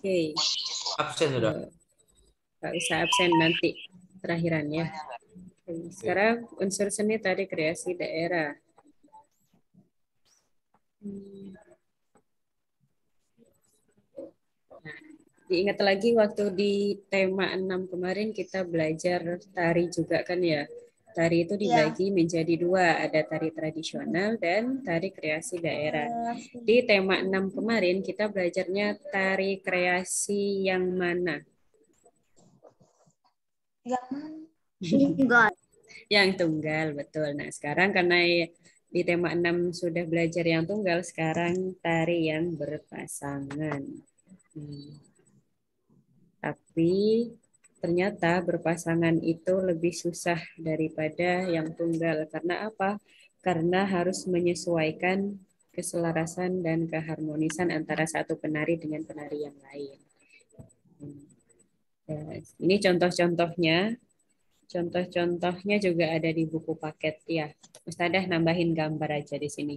Oke. Absen sudah. Nggak usah absen nanti terakhiran ya. Sekarang unsur seni tari kreasi daerah. Nah, diingat lagi waktu di tema 6 kemarin kita belajar tari juga kan ya. Tari itu Iya. dibagi menjadi dua, ada tari tradisional dan tari kreasi daerah. Di tema 6 kemarin kita belajarnya tari kreasi yang mana? Yang tunggal. Yang tunggal, betul. Nah, sekarang karena di tema 6 sudah belajar yang tunggal, sekarang tari yang berpasangan. Tapi ternyata berpasangan itu lebih susah daripada yang tunggal. Karena apa? Karena harus menyesuaikan keselarasan dan keharmonisan antara satu penari dengan penari yang lain. Ini contoh-contohnya. Contoh-contohnya juga ada di buku paket ya. Ustadzah nambahin gambar aja di sini.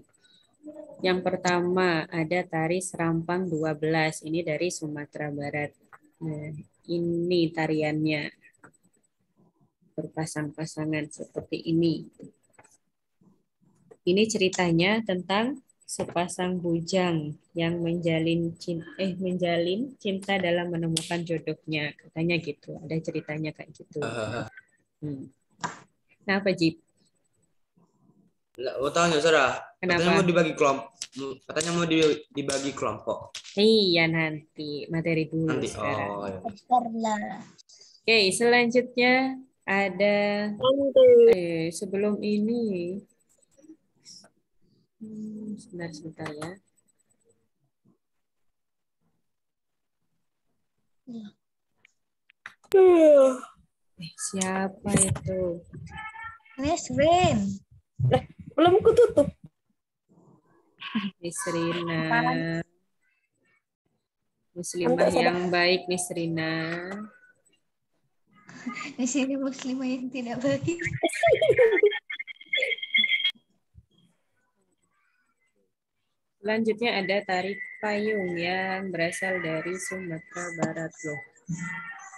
Yang pertama ada tari Serampang 12. Ini dari Sumatera Barat. Nah, ini tariannya. Berpasang-pasangan seperti ini. Ini ceritanya tentang sepasang bujang yang menjalin cinta dalam menemukan jodohnya. Katanya gitu. Ada ceritanya kayak gitu. Nah, apa Jip? Mau tanya saudara, katanya Kenapa? mau dibagi kelompok. Katanya mau dibagi kelompok. Iya nanti materi dulu Nanti. sekarang. Oh, ya. Oke, selanjutnya ada sebelum ini sebentar ya. Siapa itu? Nesrin. Belum kututup. Nisrina. Muslimah yang baik Nisrina. Di sini muslimah yang tidak baik. Selanjutnya ada tari payung yang berasal dari Sumatera Barat loh.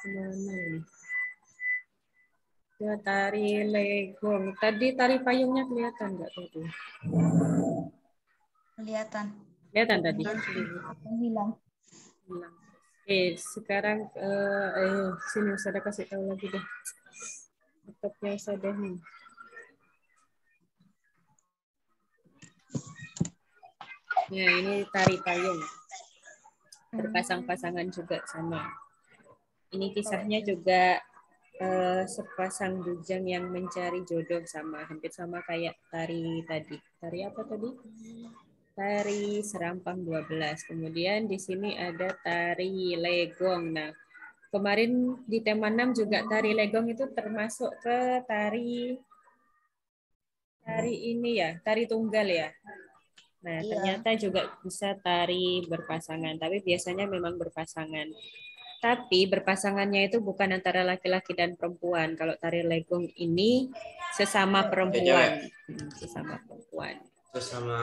Mana ini? Ya, tari legong. Tadi tari payungnya kelihatan nggak tadi? Kelihatan. Kelihatan tadi. Hilang. Sekarang sini Ustazah kasih tahu lagi deh. Laptopnya Ustazah nih. Ya, ini tari payung. Berpasang-pasangan juga sama. Ini kisahnya juga sepasang bujang yang mencari jodoh sama, hampir sama kayak tari tadi. Tari apa tadi? Tari Serampang 12. Kemudian di sini ada tari legong. Nah, kemarin di tema 6 juga tari legong itu termasuk ke tari ini ya, tari tunggal ya. Nah, ternyata juga bisa tari berpasangan, tapi biasanya memang berpasangan. Tapi berpasangannya itu bukan antara laki-laki dan perempuan. Kalau tari legong ini sesama perempuan. Sesama perempuan. Sesama.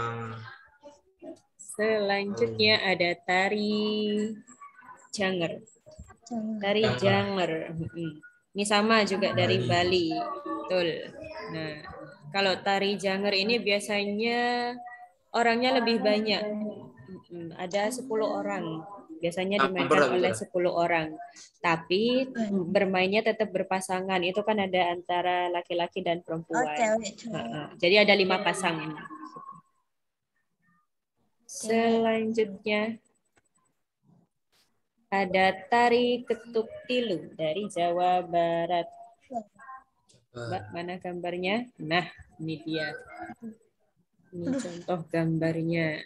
Selanjutnya ada tari janger. Tari janger. Ini sama juga dari Bali. Betul. Nah, kalau tari janger ini biasanya orangnya lebih banyak. Ada 10 orang. Biasanya dimainkan oleh 10 orang. Tapi bermainnya tetap berpasangan. Itu kan ada antara laki-laki dan perempuan. Jadi ada 5 pasang ini. Selanjutnya ada tari ketuk tilu dari Jawa Barat. Mbak, mana gambarnya? Nah, ini dia. Ini contoh gambarnya.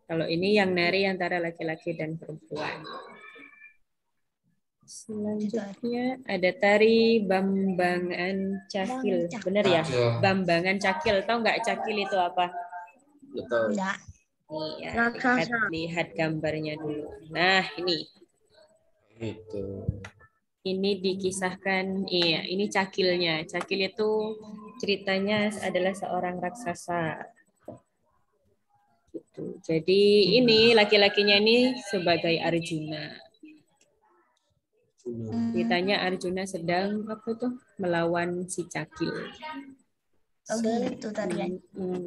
Kalau ini yang nari antara laki-laki dan perempuan. Selanjutnya ada tari Bambangan Cakil. Benar ya? Bambangan Cakil. Tahu nggak Cakil itu apa? Betul. Iya, lihat gambarnya dulu. Nah, ini. Itu. Ini dikisahkan, iya, ini Cakilnya. Cakil itu ceritanya adalah seorang raksasa. Gitu. Jadi ini laki-lakinya ini sebagai Arjuna. Ditanya Arjuna sedang apa tuh melawan si Cakil. Oh gitu tarian.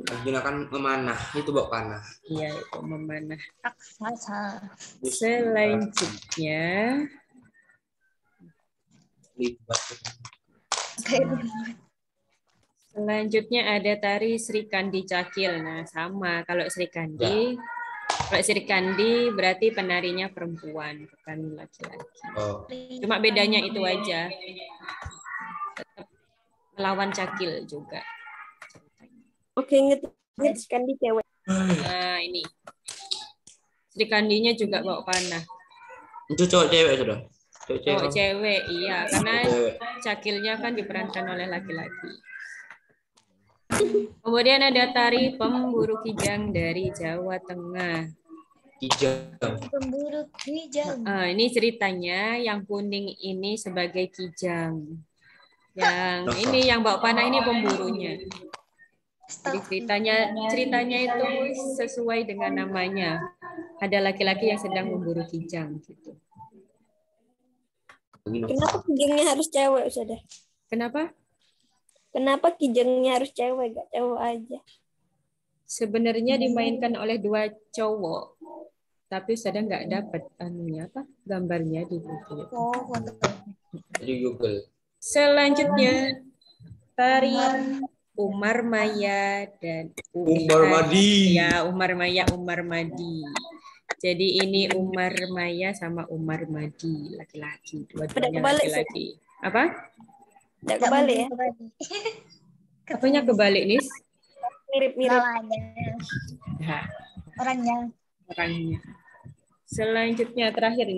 Arjuna kan memanah, itu bawa panah. Iya, itu memanah. Raksasa. Selanjutnya ada tari Sri Kandi Cakil. Nah, sama kalau Sri Kandi. Kalau Sri Kandi berarti penarinya perempuan, bukan laki-laki. Oh. Cuma bedanya itu aja. Tetap melawan Cakil juga. Oke, inget Kandi cewek. Nah, ini. Sri Kandinya juga bawa panah. Itu cowok cewek sudah. Cowok cewek, iya. Karena Cewek. Cakilnya kan diperankan oleh laki-laki. Kemudian ada tari pemburu kijang dari Jawa Tengah. Kijang. Pemburu kijang. Ini ceritanya yang kuning ini sebagai kijang. Yang ini yang bawa panah ini pemburunya. Jadi ceritanya itu sesuai dengan namanya. Ada laki-laki yang sedang memburu kijang gitu. Kenapa kijangnya harus cewek, Ustazah? Kenapa? Kenapa kijangnya harus cewek, gak cowok aja? Sebenarnya dimainkan oleh 2 cowok, tapi sedang nggak dapat gambarnya di Google. Oh, foto. Di Google. Selanjutnya tari Umar Maya dan Umar Madi. Ya, Umar Maya, Umar Madi. Jadi ini Umar Maya sama Umar Madi, laki-laki. Dua-duanya laki-laki. Apa? Nggak kebalik ya? Apanya kebalik, Nis? Mirip-mirip. Nah, Orangnya. Selanjutnya terakhir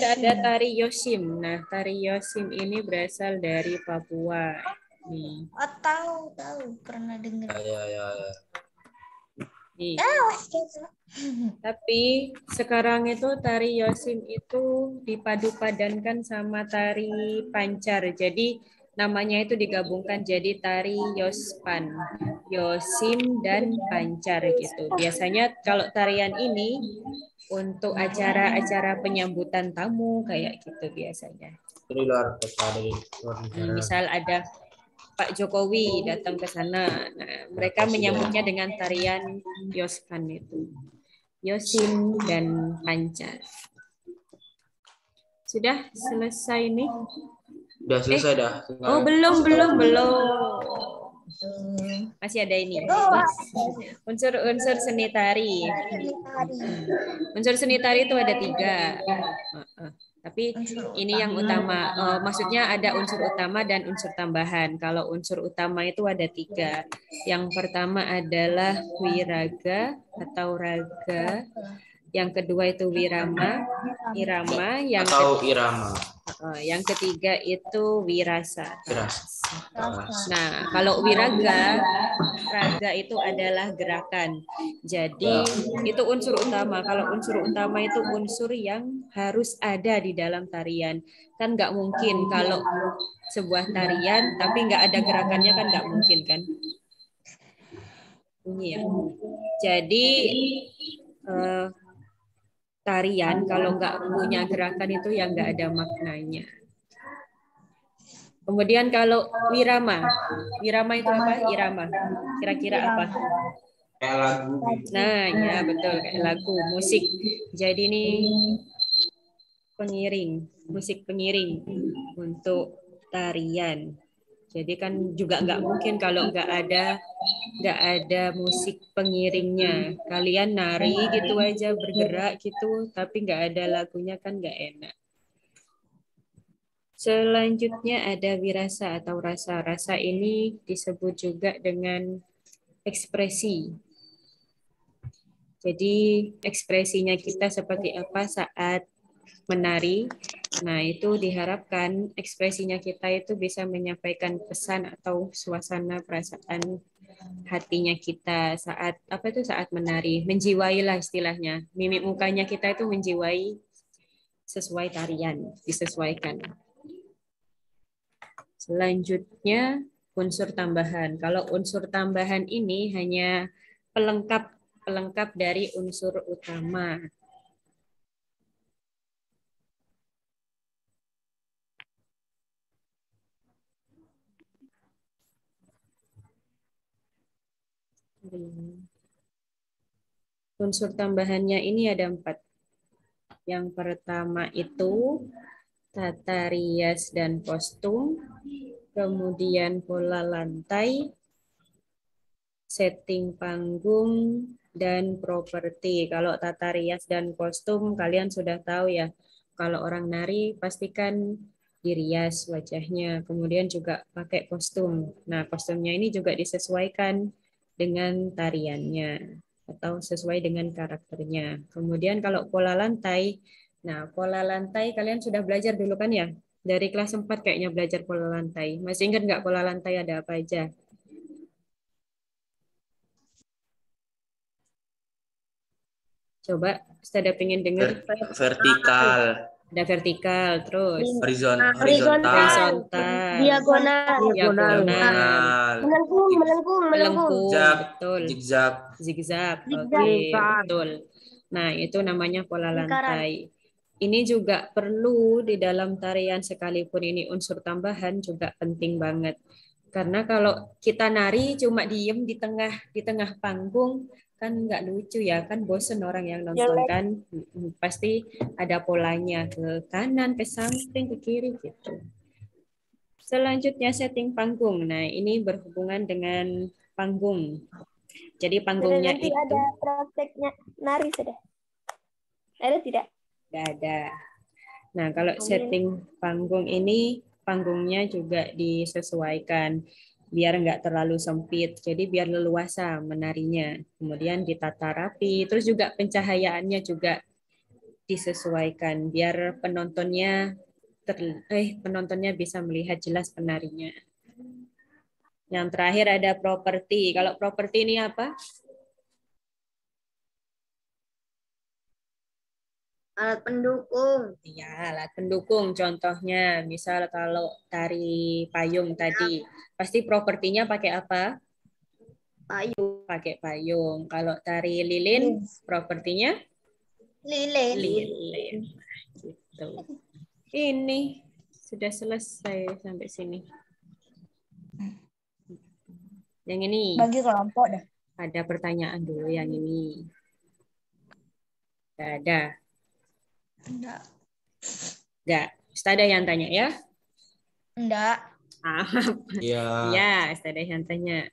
ada tari Yosim. Nah, tari Yosim ini berasal dari Papua. Nih. Oh, tahu pernah dengar. Ya. Nih. Tapi sekarang itu tari Yosim itu dipadu-padankan sama tari Pancar. Jadi namanya itu digabungkan jadi tari Yospan, Yosim dan Pancar gitu. Biasanya kalau tarian ini untuk acara-acara penyambutan tamu kayak gitu biasanya. Dari luar kota, dari luar negara. Misal ada Pak Jokowi datang ke sana, nah, mereka menyambutnya dengan tarian Yospan itu, Yosim dan Pancar. Sudah selesai nih? Udah selesai dah. Oh, belum. Masih ada ini. Unsur seni tari. Unsur seni tari itu ada 3. Tapi ini yang utama. Maksudnya ada unsur utama dan unsur tambahan. Kalau unsur utama itu ada 3. Yang pertama adalah wiraga atau raga. Yang kedua itu irama. Yang ketiga itu wirasa. Nah, kalau raga itu adalah gerakan. Jadi itu unsur utama. Kalau unsur utama itu unsur yang harus ada di dalam tarian. Kan nggak mungkin kalau sebuah tarian tapi nggak ada gerakannya, kan nggak mungkin kan? Ini ya. Jadi tarian kalau nggak punya gerakan itu yang nggak ada maknanya. Kemudian kalau wirama itu apa? Irama. Kira-kira apa? Kayak lagu. Nah, ya betul, kayak lagu, musik. Jadi ini musik pengiring untuk tarian. Jadi kan juga nggak mungkin kalau nggak ada musik pengiringnya. Kalian nari gitu aja, bergerak gitu, tapi nggak ada lagunya kan nggak enak. Selanjutnya ada wirasa atau rasa. Rasa ini disebut juga dengan ekspresi. Jadi ekspresinya kita seperti apa saat menari. Nah, itu diharapkan ekspresinya kita itu bisa menyampaikan pesan atau suasana perasaan hatinya kita saat menari, menjiwailah istilahnya. Mimik mukanya kita itu menjiwai sesuai tarian, disesuaikan. Selanjutnya unsur tambahan. Kalau unsur tambahan ini hanya pelengkap pelengkap dari unsur utama. Unsur tambahannya ini ada 4. Yang pertama itu tata rias dan kostum, kemudian pola lantai, setting panggung, dan properti. Kalau tata rias dan kostum kalian sudah tahu ya. Kalau orang nari pastikan dirias wajahnya, kemudian juga pakai kostum. Nah, kostumnya ini juga disesuaikan dengan tariannya atau sesuai dengan karakternya. Kemudian kalau pola lantai, nah pola lantai kalian sudah belajar dulu kan ya? Dari kelas 4 kayaknya belajar pola lantai. Masih ingat nggak pola lantai ada apa aja? Coba, Ustazah pengen dengar. Vertikal, Ada vertikal, terus horizontal, Diagonal. diagonal, Melengkung, melengkung, melengkung. melengkung, zigzag, betul. zigzag, Zigzag, oke, Zigzag. betul. Nah, itu namanya pola Lingkaran. lantai. Ini juga perlu di dalam tarian sekalipun ini unsur tambahan juga penting banget. Karena kalau kita nari cuma diem di tengah panggung kan nggak lucu ya, kan bosen orang yang nonton kan. Pasti ada polanya ke kanan, ke samping, ke kiri gitu. Selanjutnya setting panggung. Nah, ini berhubungan dengan panggung. Jadi Sudah panggungnya nanti itu ada prakteknya nari sudah. Ada tidak? nggak ada. Nah, kalau setting panggung ini, panggungnya juga disesuaikan biar nggak terlalu sempit. Jadi biar leluasa menarinya. Kemudian ditata rapi. Terus juga pencahayaannya juga disesuaikan biar penontonnya bisa melihat jelas penarinya. Yang terakhir ada properti. Kalau properti ini apa? Alat pendukung. Ya, alat pendukung. Contohnya, misal kalau tari payung tadi, pasti propertinya pakai apa? Payung. Pakai payung. Kalau tari lilin, propertinya Lilin. lilin. Gitu. Ini sudah selesai sampai sini. Yang ini Bagi kelompok dah. ada pertanyaan dulu yang ini. Nggak ada. Enggak. Nggak. Ada yang tanya ya? Enggak. Ah, ya, ya, ada yang tanya.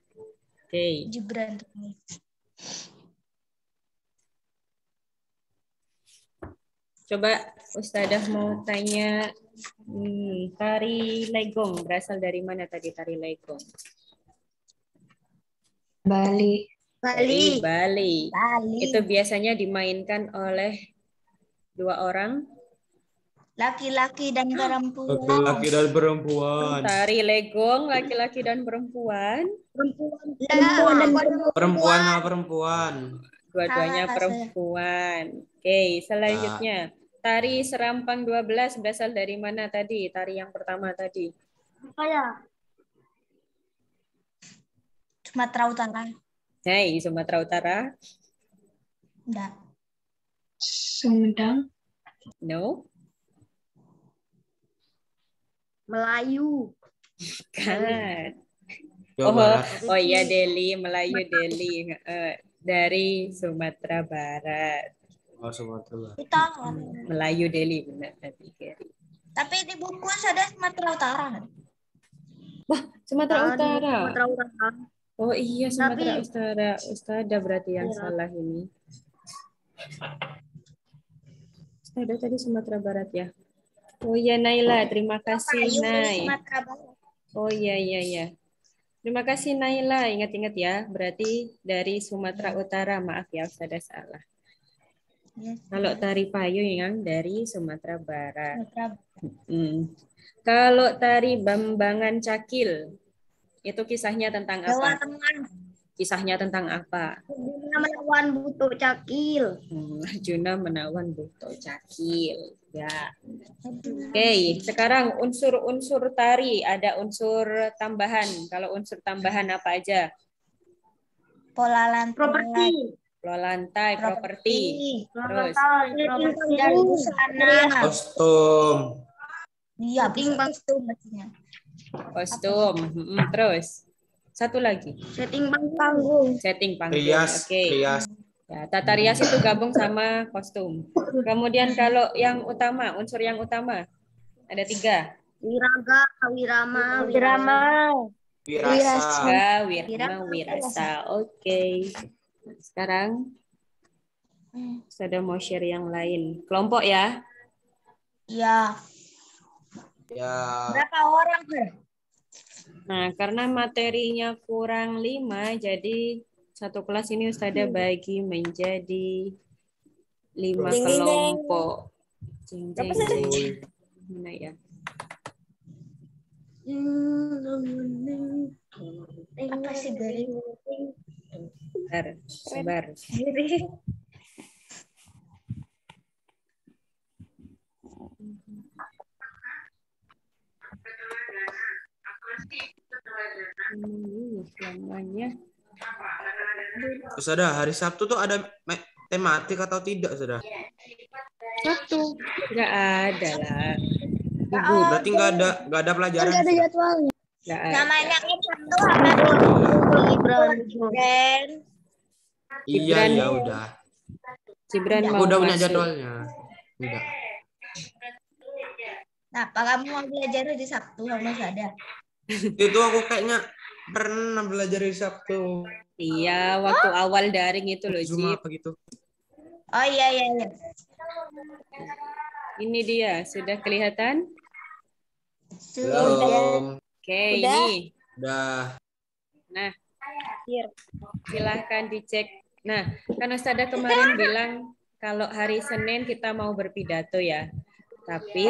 Oke. Gibran. Coba Ustadzah mau tanya, tari legong berasal dari mana tadi tari legong? Bali. Dari Bali. Bali. Itu biasanya dimainkan oleh 2 orang? Laki-laki dan perempuan. laki-laki dan perempuan, Tari legong laki-laki dan perempuan? perempuan sama perempuan, Dua-duanya Salah, perempuan. Oke, selanjutnya. Tari serampang 12 berasal dari mana tadi? Tari yang pertama tadi. Kayak Sumatera Utara. Hai, Sumatera Utara. Enggak. Sumedang. No. Melayu. Kan. Jawa Barat, Oh iya Delhi, Melayu Delhi. Dari Sumatera Barat. oh Sumatera Barat, Kita. Melayu Delhi benar tadi Gary. Tapi di buku ada Sumatera Utara. Sumatera Utara. Sumatera Utara. Oh iya Sumatera Tapi- Utara. Ustadzah berarti yang Iya. salah ini. Ustadzah tadi Sumatera Barat ya. Oh iya Naila, terima kasih Payung dari Nay. Sumatera Barat. Oh iya. Terima kasih Naila. Ingat-ingat ya, berarti dari Sumatera Utara. Maaf ya Ustadzah salah. Yes. Kalau tari payung yang dari Sumatera Barat. Sumatera Kalau tari Bambangan Cakil, itu kisahnya tentang Jawa apa? Tengah. Kisahnya tentang apa? Melawan Buto Cakil. Arjuna menawan Buto Cakil. Ya. Oke, sekarang unsur-unsur tari ada unsur tambahan. Kalau unsur tambahan apa aja? Pola lantai. Properti. Floor lantai, properti. Terus Dan busana. Kostum. Iya, kostum maksudnya. kostum. Terus satu lagi. Setting panggung. Setting panggung. Rias. Oke. Rias. Ya, tata rias itu gabung sama kostum. Kemudian kalau yang utama, unsur yang utama ada 3. Wiraga, wirama, Wirasa. Wirama, wirasa. Oke. Sekarang sudah mau share yang lain. Kelompok ya. Iya. Ya. Berapa orang, Ber? Nah, karena materinya kurang 5, jadi satu kelas ini Ustazah bagi menjadi 5 Ding, ding, ding. kelompok. Jing, jing, jing. Mana ya? Apa sih, Garing? Sabar. Namanya. Sudah, hari Sabtu tuh ada tematik atau tidak, sudah? Satu. Nggak ada lah. Berarti nggak ada pelajaran. Nggak ada Sudah? jadwalnya. Nggak ada. Namanya kan Sabtu apa Gibran. Iya, Gibran. ya udah. Gibran Udah. mau Udah punya masuk. jadwalnya. Udah. Nah, apa kamu mau belajar di Sabtu sama ada? Itu aku kayaknya pernah belajar hari Sabtu. Iya, waktu awal daring itu loh, Zoom Jip. apa gitu. Oh iya. Ini dia, sudah kelihatan? Belum. Oke, Udah. ini. Udah. Nah, silahkan dicek. Nah, kan Ustazah kemarin bilang kalau hari Senin kita mau berpidato ya. Tapi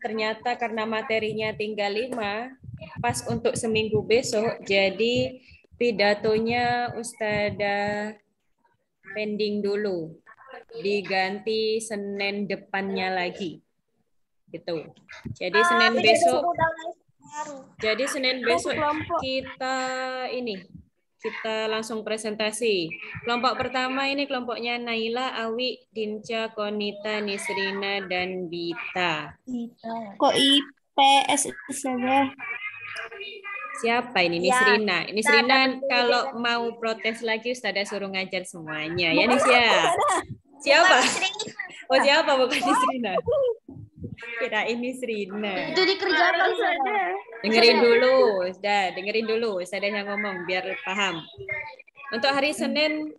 ternyata karena materinya tinggal 5, pas untuk seminggu besok, jadi pidatonya Ustazah pending dulu. Diganti Senin depannya lagi. Gitu. Jadi Senin besok kita langsung presentasi. Kelompok pertama ini kelompoknya Naila, Awi, Dinca, Konita, Nisrina, dan Bita. Kok IPS saja? Siapa ini? Nisrina. Nisrina kalau mau protes lagi Ustazah suruh ngajar semuanya. Ya Nisya. Siapa? Oh siapa bukan Nisrina? Kirain Nisrina. Itu dikerjakan saja. Dengerin dulu, dengerin dulu. Ustazah yang ngomong biar paham. Untuk hari Senin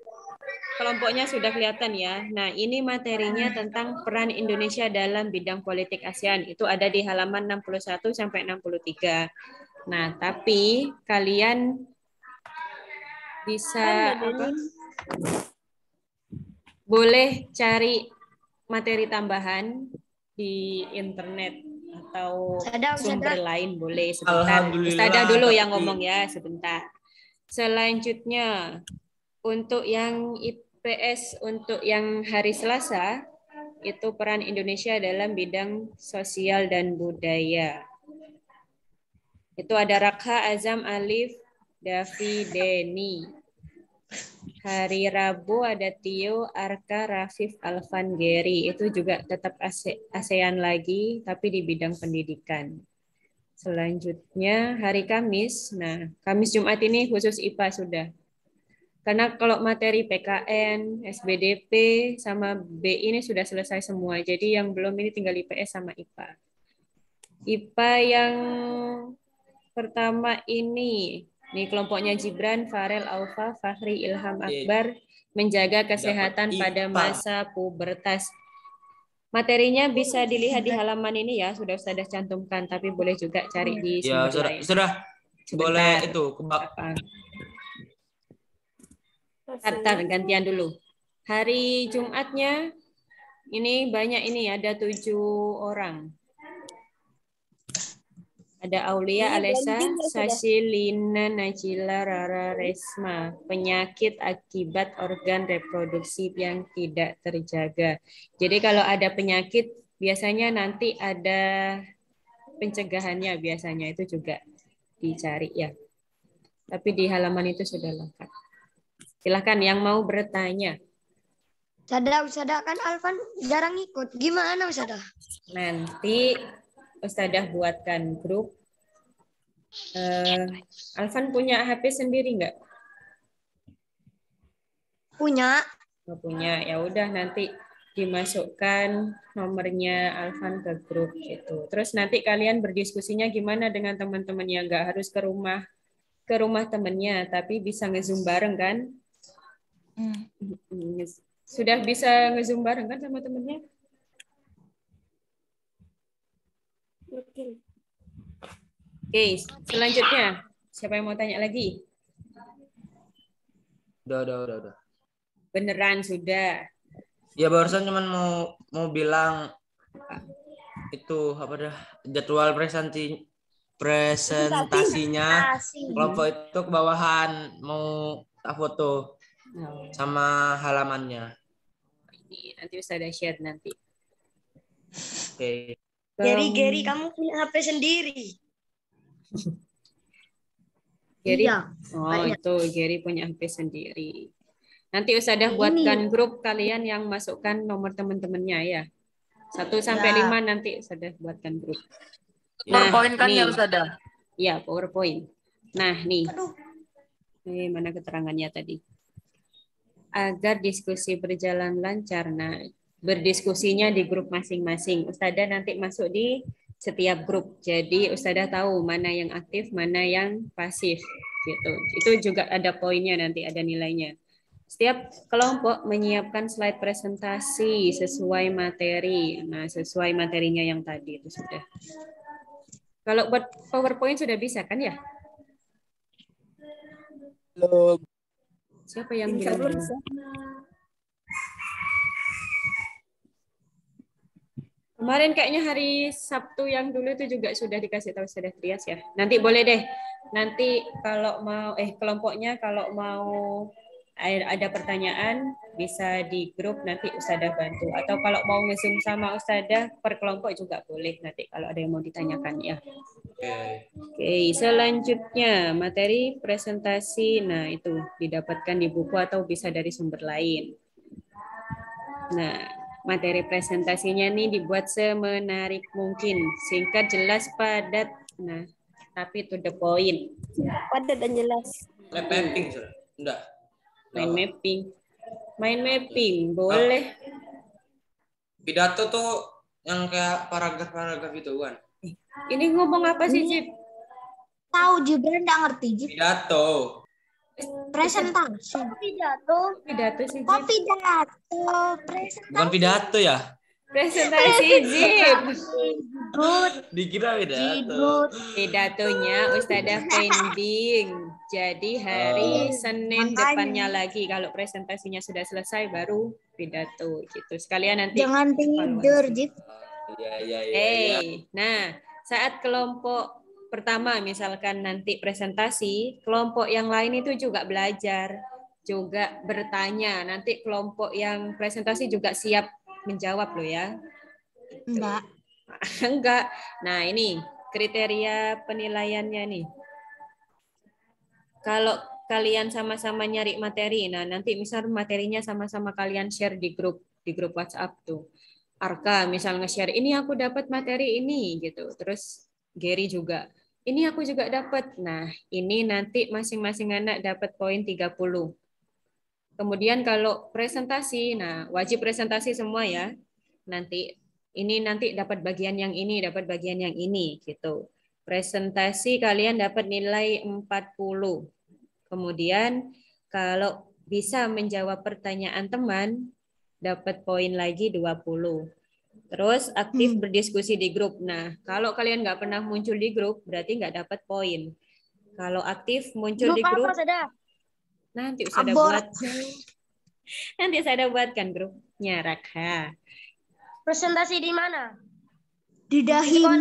kelompoknya sudah kelihatan ya. Nah, ini materinya tentang peran Indonesia dalam bidang politik ASEAN. Itu ada di halaman 61 sampai 63. Nah, tapi kalian bisa boleh cari materi tambahan di internet atau sumber lain boleh sebentar. Ustazah dulu yang ngomong ya sebentar. Selanjutnya untuk yang IPS untuk yang hari Selasa itu peran Indonesia dalam bidang sosial dan budaya. Itu ada Rakha, Azam, Alif, Davi, Deni. Hari Rabu ada Tio, Arka, Rafif, Alvan, Gary. Itu juga tetap ASEAN lagi, tapi di bidang pendidikan. Selanjutnya hari Kamis. Nah, Kamis Jumat ini khusus IPA sudah. Karena kalau materi PKN, SBDP, sama BI ini sudah selesai semua. Jadi yang belum ini tinggal IPS sama IPA. IPA yang pertama ini kelompoknya Gibran, Farel, Aufa, Fahri, Ilham, Akbar, menjaga kesehatan pada masa pubertas. Materinya bisa dilihat di halaman ini ya, sudah cantumkan, tapi boleh juga cari di sumber lain. Sudah. Boleh itu gantian dulu. Hari Jumatnya ini banyak ini ada 7 orang. Ada Aulia, Alessa, Sashi, Lina, Najila, Rara, Resma. Penyakit akibat organ reproduksi yang tidak terjaga. Jadi kalau ada penyakit, biasanya nanti ada pencegahannya biasanya. Itu juga dicari ya. Tapi di halaman itu sudah lengkap. Silahkan yang mau bertanya. Ustazah kan Alvan jarang ikut. Gimana Ustazah? Nanti Ustazah buatkan grup. Alvan punya HP sendiri nggak? Punya. Nggak punya. Ya udah nanti dimasukkan nomornya Alvan ke grup gitu. Terus nanti kalian berdiskusinya gimana dengan teman-teman yang nggak harus ke rumah temennya, tapi bisa nge-zoom bareng kan? Sudah bisa nge-zoom bareng kan sama temennya? Oke, selanjutnya siapa yang mau tanya lagi? Udah. Beneran sudah. Ya barusan cuman mau bilang itu apa dah jadwal presentasinya kelompok itu ke bawahan mau foto sama halamannya. Ini nanti Ustazah share nanti. Oke. Gary, kamu punya HP sendiri. Gary, Iya. itu Gary punya HP sendiri. Nanti Ustazah buatkan grup kalian yang masukkan nomor teman-temannya ya. 1 sampai 5 nanti Ustazah buatkan grup. PowerPoint kan ya nih. Ustazah? Iya, PowerPoint. Nah, nih. Mana keterangannya tadi? Agar diskusi berjalan lancar. Nah, berdiskusinya di grup masing-masing. Ustazah nanti masuk di setiap grup. Jadi Ustazah tahu mana yang aktif, mana yang pasif gitu. Itu juga ada poinnya nanti, ada nilainya. Setiap kelompok menyiapkan slide presentasi sesuai materi. Nah, sesuai materinya yang tadi itu sudah. Kalau buat PowerPoint sudah bisa kan ya? Belum. Siapa yang bilang belum? Kemarin kayaknya hari Sabtu yang dulu itu juga sudah dikasih tahu Ustazah Trias ya. Nanti boleh deh. Nanti kalau mau kelompoknya kalau mau ada pertanyaan bisa di grup nanti Ustazah bantu. Atau kalau mau nge-zoom sama Ustazah per kelompok juga boleh nanti kalau ada yang mau ditanyakan ya. Oke, selanjutnya materi presentasi. Nah, itu didapatkan di buku atau bisa dari sumber lain. Nah, materi presentasinya nih dibuat semenarik mungkin, singkat, jelas, padat. Nah, tapi to the point. Padat dan jelas. Mapping, enggak. Main mapping boleh. Pidato tuh yang kayak paragraf-paragraf itu kan. Ini ngomong apa sih, Jip? Tahu Jibran nggak ngerti Jib. Pidato. Presentasi. Pidato sih, Jip. Kok pidato? Presentasi. Bukan pidato ya? Presentasi, Jip. Dikira pidato. Pidatonya Ustazah pending. Jadi hari Senin depannya lagi. Kalau presentasinya sudah selesai baru pidato gitu. Sekalian nanti. Jangan tidur Jib. Iya. Nah, saat kelompok pertama misalkan nanti presentasi, kelompok yang lain itu juga belajar, juga bertanya. Nanti kelompok yang presentasi juga siap menjawab loh ya. Enggak. Enggak. Nah, ini kriteria penilaiannya nih. Kalau kalian sama-sama nyari materi, nah nanti misal materinya sama-sama kalian share di grup WhatsApp tuh. Arka misal nge-share, ini aku dapat materi ini gitu. Terus Gary juga, ini aku juga dapat. Nah, ini nanti masing-masing anak dapat poin 30. Kemudian kalau presentasi, nah wajib presentasi semua ya. Nanti dapat bagian yang ini, dapat bagian yang ini gitu. Presentasi kalian dapat nilai 40. Kemudian kalau bisa menjawab pertanyaan teman, dapat poin lagi 20. Terus aktif berdiskusi di grup. Nah, kalau kalian nggak pernah muncul di grup, berarti nggak dapat poin. Kalau aktif muncul di grup, nanti Ustazah buat. Nanti Ustazah buatkan grupnya, Rakha. Presentasi di mana? Di dahimu.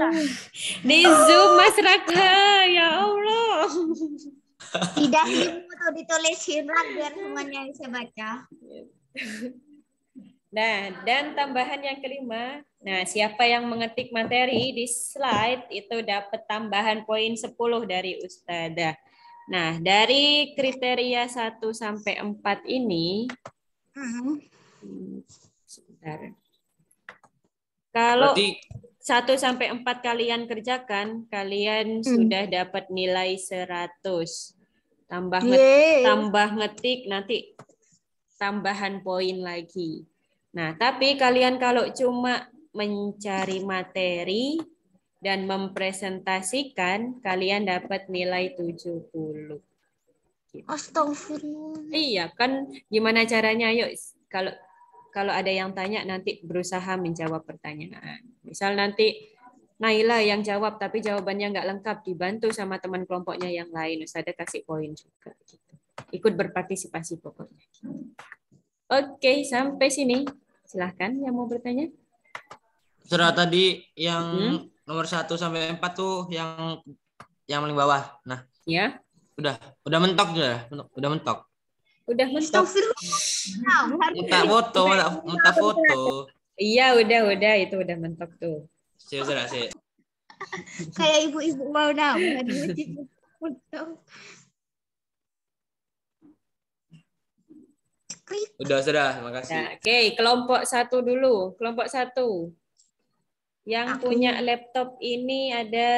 Di Zoom, Mas Rakha. Ya Allah. Di dahimu atau ditulisin biar semuanya bisa baca. Nah, dan tambahan yang kelima, nah siapa yang mengetik materi di slide itu dapat tambahan poin 10 dari Ustazah. Nah, dari kriteria 1 sampai 4 ini, sebentar. Kalau Berarti 1 sampai 4 kalian kerjakan, kalian sudah dapat nilai 100. Tambah ngetik nanti tambahan poin lagi. Nah, tapi kalian kalau cuma mencari materi dan mempresentasikan, kalian dapat nilai 70. Astagfirullah. Iya, kan gimana caranya? Yuk, kalau ada yang tanya nanti berusaha menjawab pertanyaan. Misal nanti Naila yang jawab tapi jawabannya nggak lengkap, dibantu sama teman kelompoknya yang lain. Ustazah kasih poin juga. Gitu. Ikut berpartisipasi pokoknya. Oke, sampai sini. Silahkan yang mau bertanya. Sudah tadi yang nomor 1 sampai 4 tuh yang paling bawah. Nah, Ya. udah mentok sudah. Udah mentok. Udah mentok. Minta foto. Iya, udah itu udah mentok tuh. Sudah sih. Kayak ibu-ibu mau nambah. Sudah, makasih. Nah, oke, kelompok 1 dulu. Kelompok 1. Yang punya laptop ini ada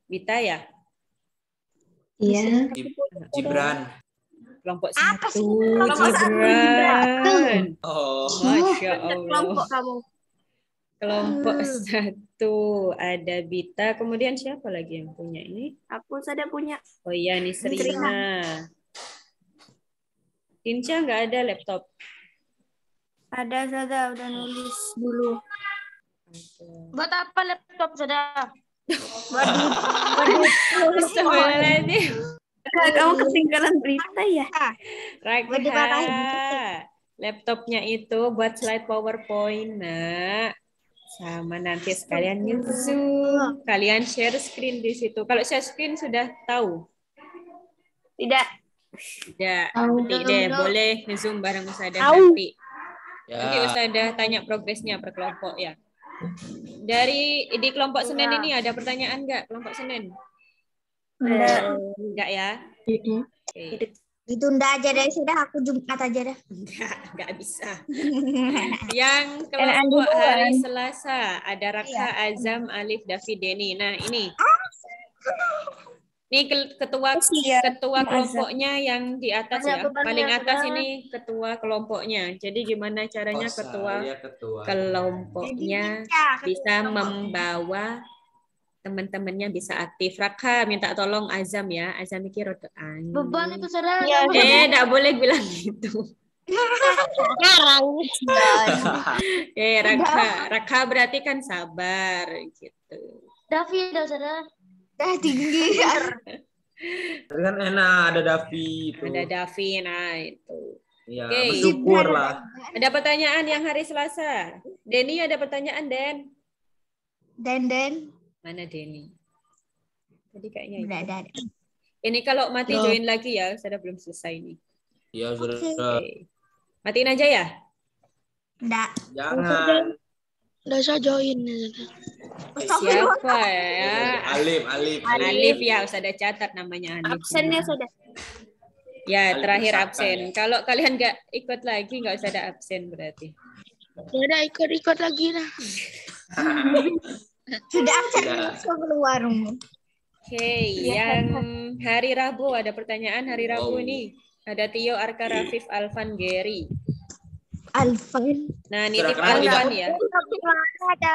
Bita ya? Iya. Gibran. Kelompok Apa 1. sih? Kelompok satu, Gibran. Oh. Masya Allah. Kelompok kamu. Kelompok 1 ada Bita. Kemudian siapa lagi yang punya ini? Aku sudah punya. Oh iya, Nisrina. Tinca nggak ada laptop. Ada sudah udah nulis dulu. Buat apa laptop, Saudara? Astagfirullahaladzim. Kamu ketinggalan berita ya? Ragha. Laptopnya itu buat slide PowerPoint, Nak. Sama nanti sekalian nge-zoom. Kalian share screen di situ. Kalau share screen sudah tahu? Tidak. Tidak. Nanti deh, boleh nge-zoom bareng Ustazah nanti. Nanti Ustazah tanya progresnya per kelompok ya. Di kelompok Senin ini ada pertanyaan nggak? Kelompok Senin? Enggak ya? Oke. Ditunda aja deh, sudah aku Jumat aja dah. Enggak bisa. Yang kelompok hari Selasa ada Raka, Azam, Alif, David, Deni. Nah, ini. Ini ketua kelompoknya yang di atas ya. Paling atas ini ketua kelompoknya. Jadi gimana caranya ketua kelompoknya bisa membawa teman-temannya bisa aktif. Raka minta tolong Azam ya. Azam mikir rotok angin. Beban itu, Saudara. Enggak boleh bilang gitu. Raka berarti kan sabar gitu. David, Saudara. Tinggi. Tapi kan enak ada Davi itu. Ada Davi, nah itu. Iya, Oke. bersyukur lah. Ada pertanyaan yang hari Selasa. Denny ada pertanyaan, Den. Den. Mana Denny? Tadi kayaknya itu. Ada. Ini kalau mati join lagi ya, sudah belum selesai nih. Iya, sudah. Oke. Matiin aja ya? Enggak. Jangan. Udah saya join. Siapa ya? Alif Ya, usah ada catat namanya Alif. Absennya sudah. Ya, Alif terakhir misalkan, absen. ya. Kalau kalian nggak ikut lagi, nggak usah ada absen berarti. Udah ikut lagi lah. Sudah absen langsung keluar. Oke, yang hari Rabu ada pertanyaan hari Rabu nih. Ada Tio, Arka, Rafif, Alvan, Gary. Alvan. Nah, nitip Serahkan Alvan ya. Ada